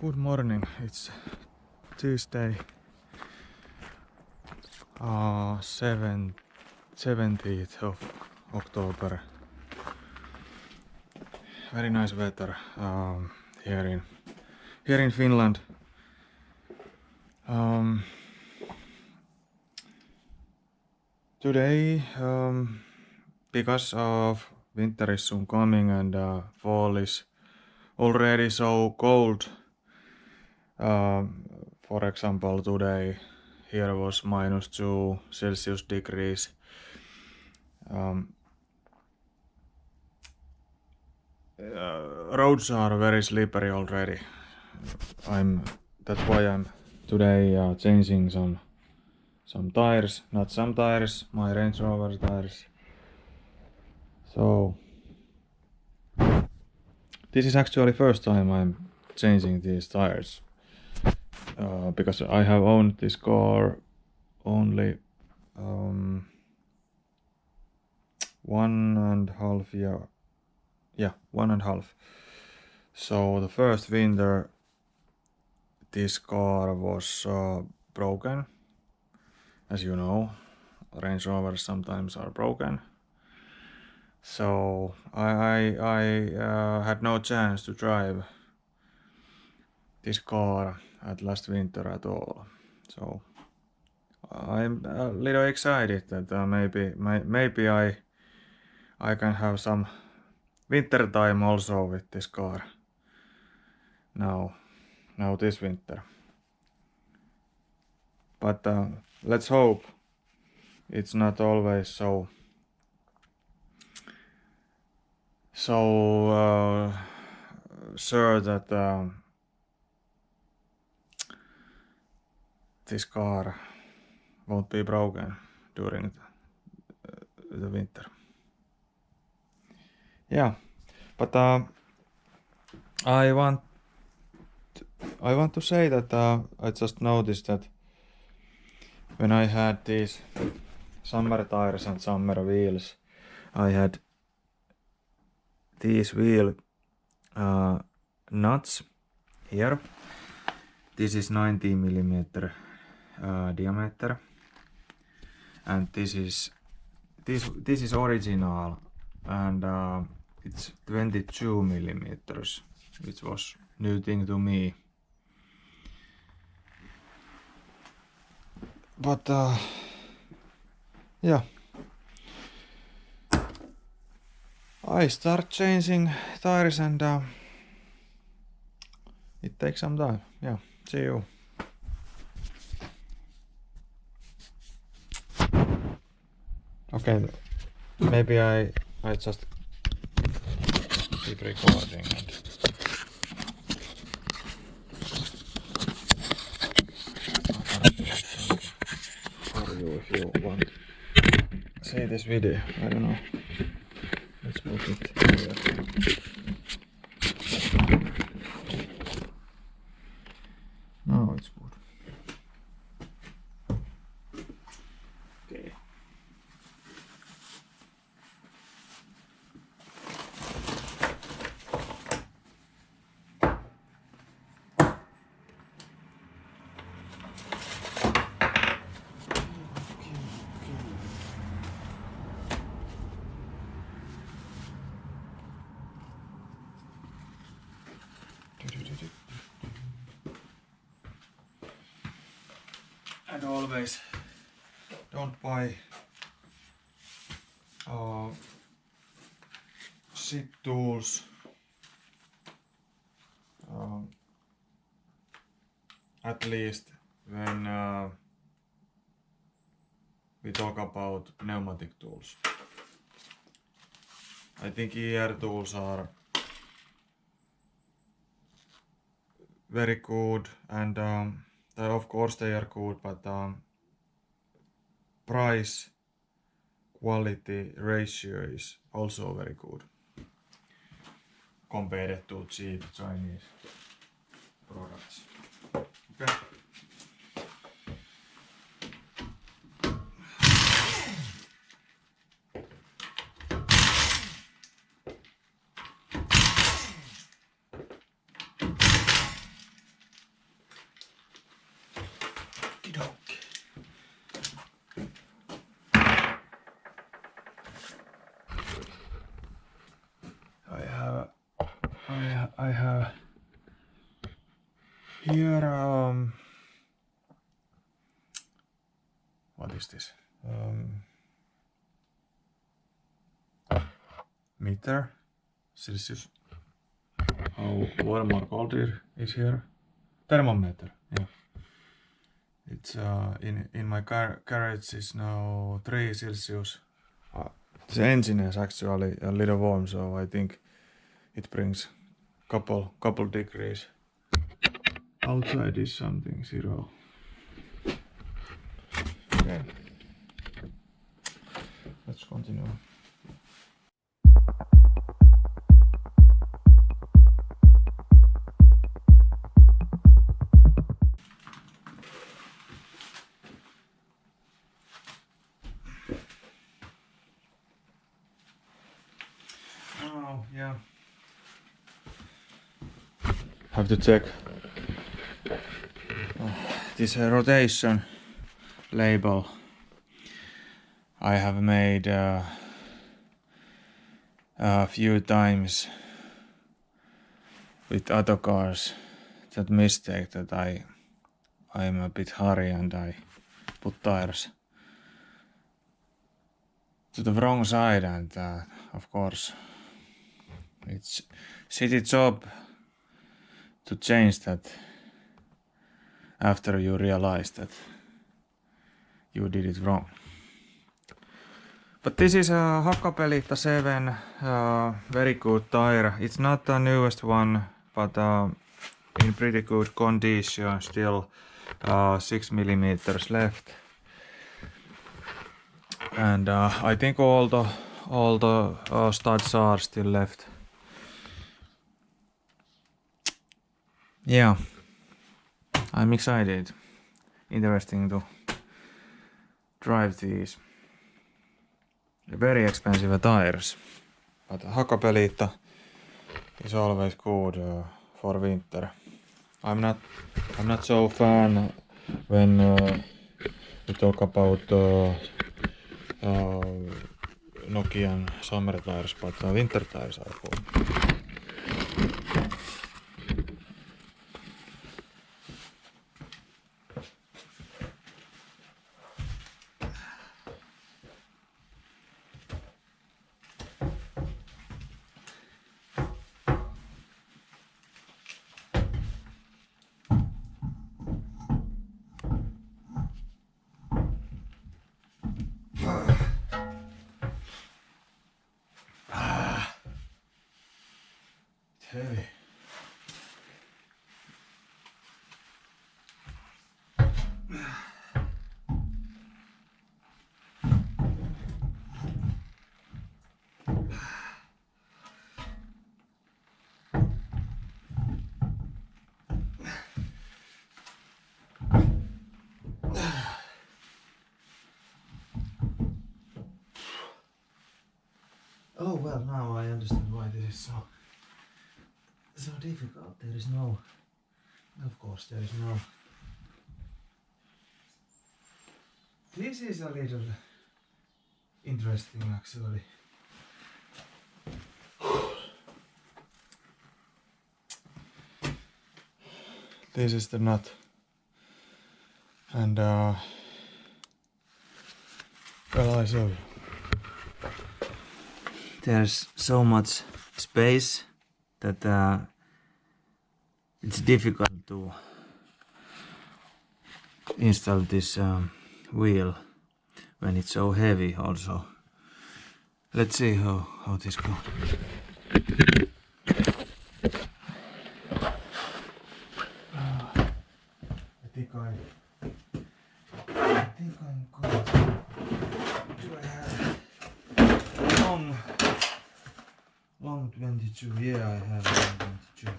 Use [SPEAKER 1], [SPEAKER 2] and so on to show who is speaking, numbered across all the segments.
[SPEAKER 1] Good morning, it's Tuesday, 17th of October. Very nice weather here in Finland. Today, because of winter is soon coming and fall is already so cold. For example, today here was -2 Celsius degrees. Roads are very slippery already. That's why I'm today changing some tires, not some tires, my Range Rover tires. So this is actually first time I'm changing these tires, because I have owned this car only 1.5 year. Yeah, 1.5. So the first winter this car was broken. As you know, Range Rovers sometimes are broken. So I had no chance to drive this car at last winter at all. So I'm a little excited that maybe I can have some winter time also with this car now this winter. But let's hope it's not always so sure that this car won't be broken during the winter. Yeah, but I want to say that I just noticed that when I had these summer tires and summer wheels, I had these wheel nuts here. This is 90mm diameter, and this is original, and it's 22mm, which was new thing to me. But yeah, I start changing tires and it takes some time. Yeah, see you. Okay, maybe I just keep recording and for you if you want to see this video. I don't know. Let's put it here. Now it's good. Okay. And always don't buy shit tools at least when we talk about pneumatic tools. I think ER tools are very good, and of course they are good, but price quality ratio is also very good compared to cheap Chinese products. Okay. I have here what is this? Meter Celsius. How warm or cold it is here? Thermometer. Yeah. It's in my garage is now 3 Celsius. The engine is actually a little warm, so I think it brings couple degrees. Outside is something 0. Okay. Let's continue. Oh, yeah. Have to check this rotation label. I have made a few times with other cars that mistake that I'm a bit hurry and I put tires to the wrong side, and of course it's city job to change that after you realize that you did it wrong. But this is a Hakkapeliitta 7, very good tire. It's not the newest one, but in pretty good condition still. 6 millimeters left, and I think all the studs are still left. Yeah, I'm excited. Interesting to drive these very expensive tires, but Hakkapeliitta is always good for winter. I'm not so fan when we talk about Nokian summer tires, but winter tires are cool. Heavy. Oh well, now I understand why this is so difficult. There is no, of course there is no. This is a little interesting actually. This is the nut, and well, I show you. There's so much space that it's difficult to install this wheel when it's so heavy also. Let's see how this goes. I think I'm good. Do I have long 22? Yeah, I have long 22.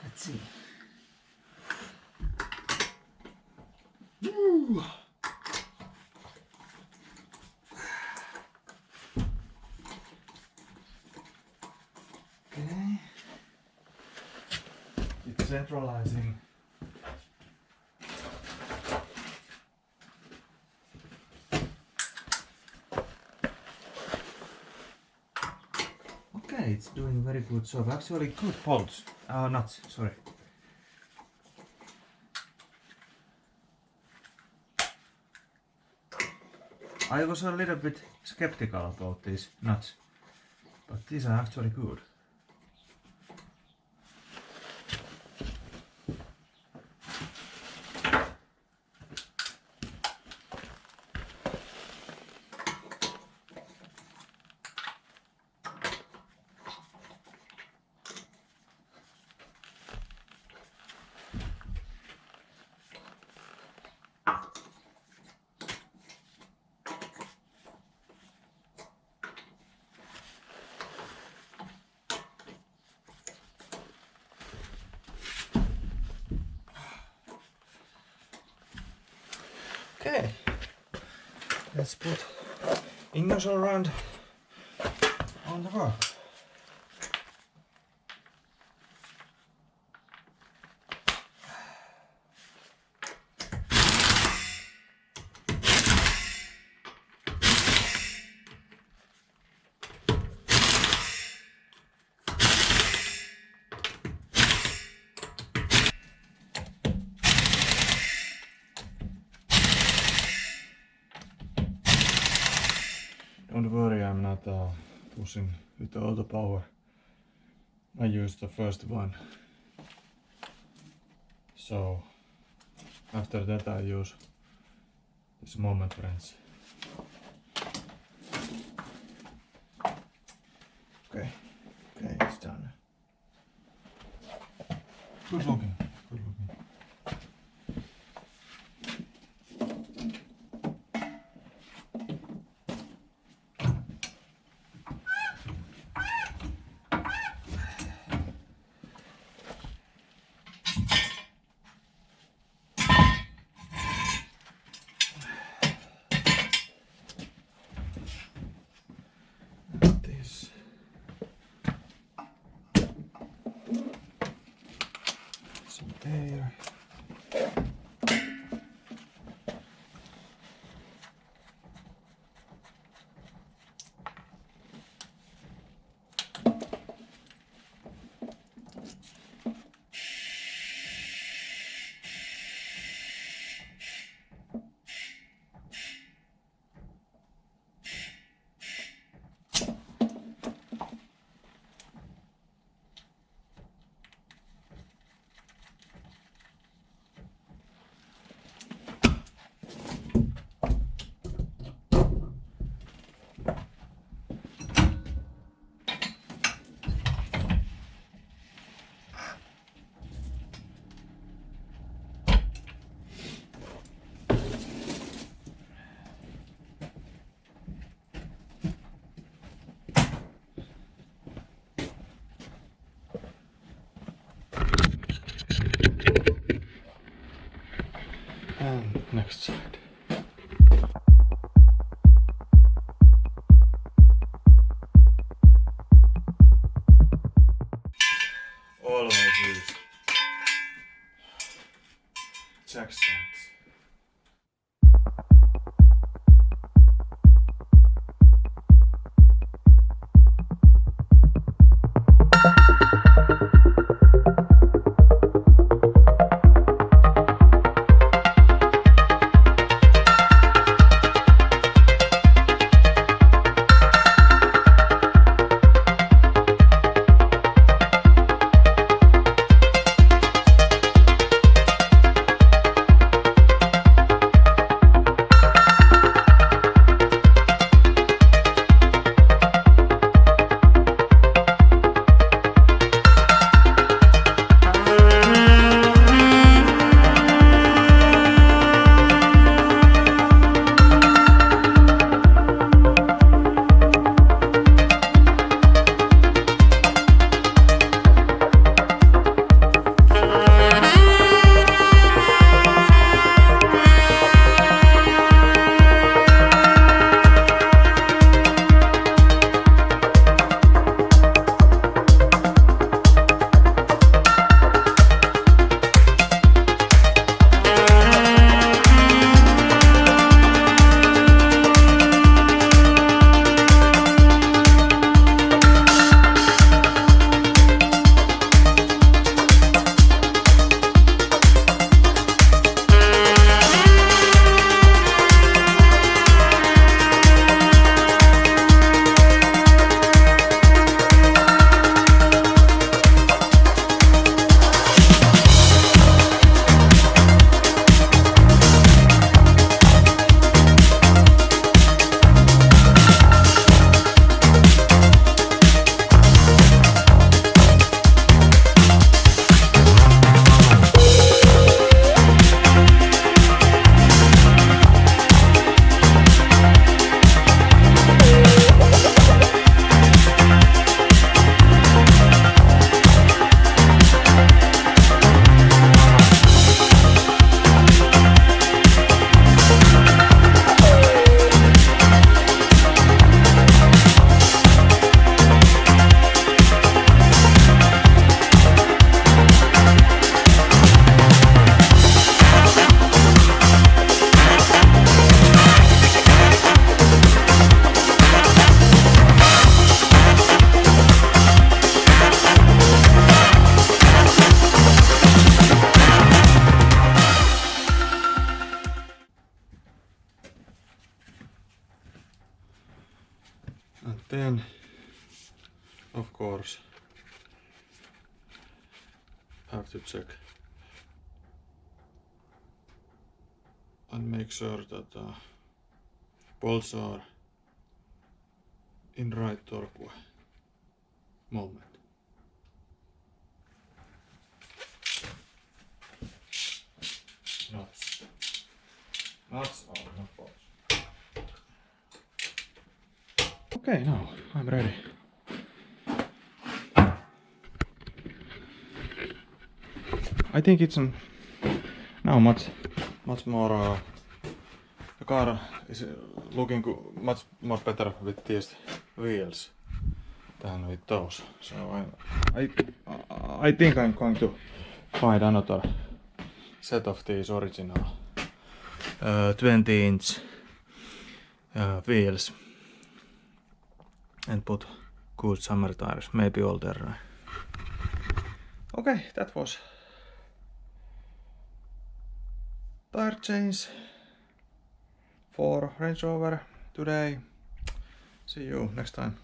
[SPEAKER 1] Let's see. Woo. centralizing. Okay, it's doing very good job. Actually, good bolts. Nuts, sorry. I was a little bit skeptical about these nuts, but these are actually good. Okay, let's put ignition rod on the rock. Don't worry, I'm not pushing with all the power. I used the first one. So after that I use this moment wrench. Okay, it's done. Good looking. So Then, of course, have to check and make sure that bolts are in right torque moment. Nuts are not bolts. Okay, now I'm ready. I think it's now much more. The car is looking much more better with these wheels than with those. So I think I'm going to find another set of these original 20-inch wheels and put good summer tires, maybe all terrain. Okay, that was tire change for Range Rover today. See you next time.